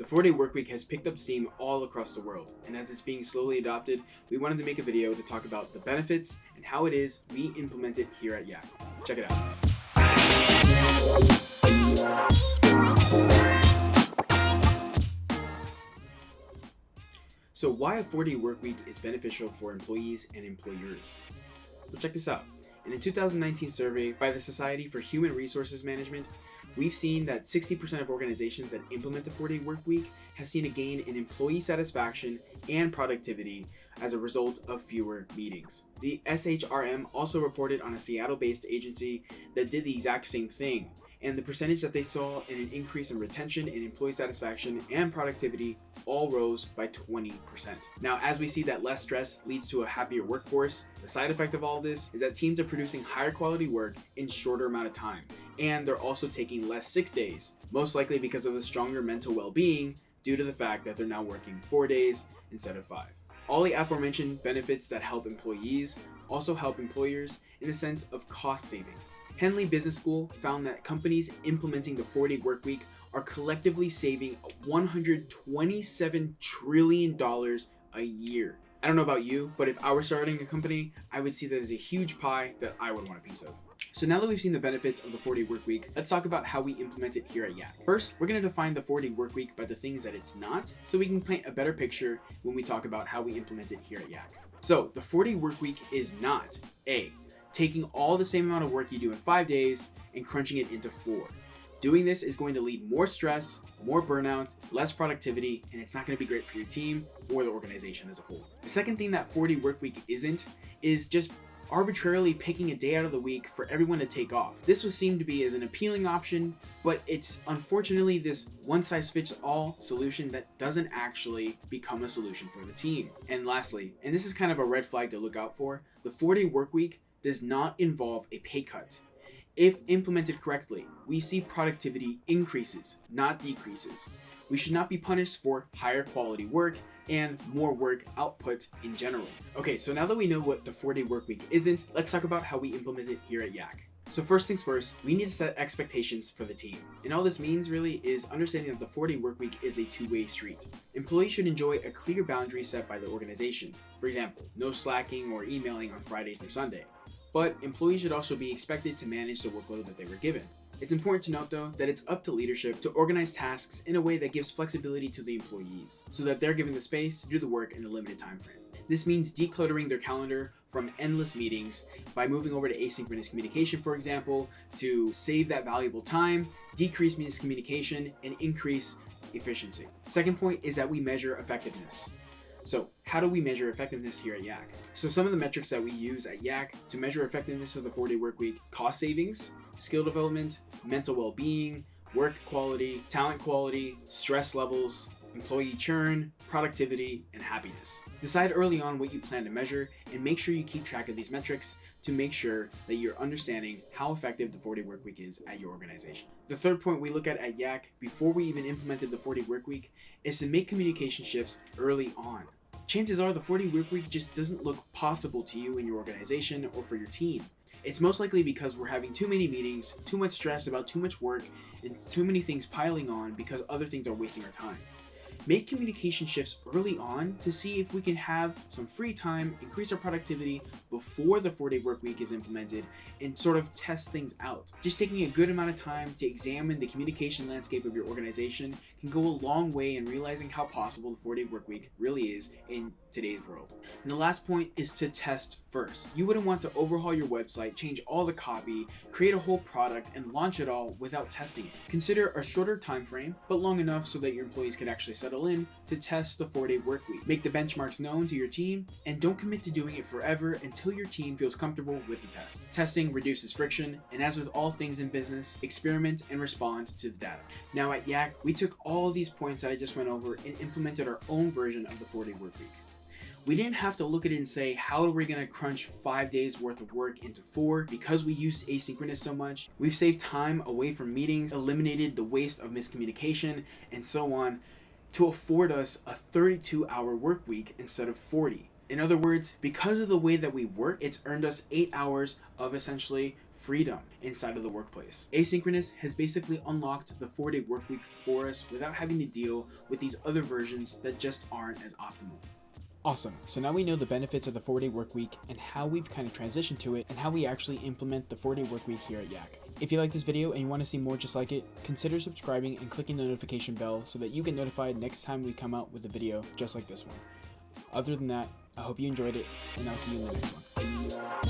The 4-day workweek has picked up steam all across the world, and as it's being slowly adopted, we wanted to make a video to talk about the benefits and how it is we implement it here at Yak. Check it out. So why a 4-day workweek is beneficial for employees and employers? Well, check this out. In a 2019 survey by the Society for Human Resources Management, we've seen that 60% of organizations that implement a 4-day workweek have seen a gain in employee satisfaction and productivity as a result of fewer meetings. The SHRM also reported on a Seattle-based agency that did the exact same thing, and the percentage that they saw in an increase in retention and employee satisfaction and productivity all rose by 20%. Now, as we see that less stress leads to a happier workforce, the side effect of all this is that teams are producing higher quality work in shorter amount of time, and they're also taking less sick days, most likely because of the stronger mental well-being due to the fact that they're now working 4 days instead of 5. All the aforementioned benefits that help employees also help employers in the sense of cost saving. Henley Business School found that companies implementing the 4-day workweek are collectively saving $127 trillion a year. I don't know about you, but if I were starting a company, I would see that as a huge pie that I would want a piece of. So now that we've seen the benefits of the 4-day workweek, let's talk about how we implement it here at Yak. First, we're going to define the 4-day workweek by the things that it's not, so we can paint a better picture when we talk about how we implement it here at Yak. So the 4-day workweek is not A, taking all the same amount of work you do in 5 days and crunching it into 4. Doing this is going to lead more stress, more burnout, less productivity, and it's not going to be great for your team or the organization as a whole. The second thing that 4-day workweek isn't is just arbitrarily picking a day out of the week for everyone to take off. This would seem to be as an appealing option, but it's unfortunately this one-size-fits-all solution that doesn't actually become a solution for the team. And lastly, and this is kind of a red flag to look out for, the 4-day workweek does not involve a pay cut. If implemented correctly, we see productivity increases, not decreases. We should not be punished for higher quality work and more work output in general. Okay, so now that we know what the 4-day workweek isn't, let's talk about how we implement it here at Yak. So first things first, we need to set expectations for the team. And all this means really is understanding that the 4-day workweek is a two-way street. Employees should enjoy a clear boundary set by the organization. For example, no slacking or emailing on Fridays or Sunday. But employees should also be expected to manage the workload that they were given. It's important to note though that it's up to leadership to organize tasks in a way that gives flexibility to the employees so that they're given the space to do the work in a limited time frame. This means decluttering their calendar from endless meetings by moving over to asynchronous communication, for example, to save that valuable time, decrease miscommunication, and increase efficiency. Second point is that we measure effectiveness. So how do we measure effectiveness here at Yak? So some of the metrics that we use at Yak to measure effectiveness of the 4-day workweek: cost savings, skill development, mental well-being, work quality, talent quality, stress levels, employee churn, productivity, and happiness. Decide early on what you plan to measure and make sure you keep track of these metrics to make sure that you're understanding how effective the 4-day workweek is at your organization. The third point we look at Yak before we even implemented the 4-day workweek is to make communication shifts early on. Chances are the 4-day workweek just doesn't look possible to you in your organization or for your team. It's most likely because we're having too many meetings, too much stress about too much work, and too many things piling on because other things are wasting our time. Make communication shifts early on to see if we can have some free time, increase our productivity before the 4-day workweek is implemented, and sort of test things out. Just taking a good amount of time to examine the communication landscape of your organization can go a long way in realizing how possible the 4-day workweek really is in today's world. And the last point is to test first. You wouldn't want to overhaul your website, change all the copy, create a whole product, and launch it all without testing it. Consider a shorter time frame, but long enough so that your employees can actually settle in to test the 4-day workweek. Make the benchmarks known to your team, and don't commit to doing it forever until your team feels comfortable with the test. Testing reduces friction, and as with all things in business, experiment and respond to the data. Now at Yak, we took all of these points that I just went over and implemented our own version of the 4-day workweek. We didn't have to look at it and say, how are we going to crunch 5 days worth of work into 4? Because we use asynchronous so much, we've saved time away from meetings, eliminated the waste of miscommunication, and so on, to afford us a 32-hour work week instead of 40. In other words, because of the way that we work, it's earned us 8 hours of essentially freedom inside of the workplace. Asynchronous has basically unlocked the 4-day work week for us without having to deal with these other versions that just aren't as optimal. Awesome. So now we know the benefits of the 4-day work week and how we've kind of transitioned to it and how we actually implement the 4-day work week here at Yak. If you like this video and you want to see more just like it, consider subscribing and clicking the notification bell so that you get notified next time we come out with a video just like this one. Other than that, I hope you enjoyed it, and I'll see you in the next one.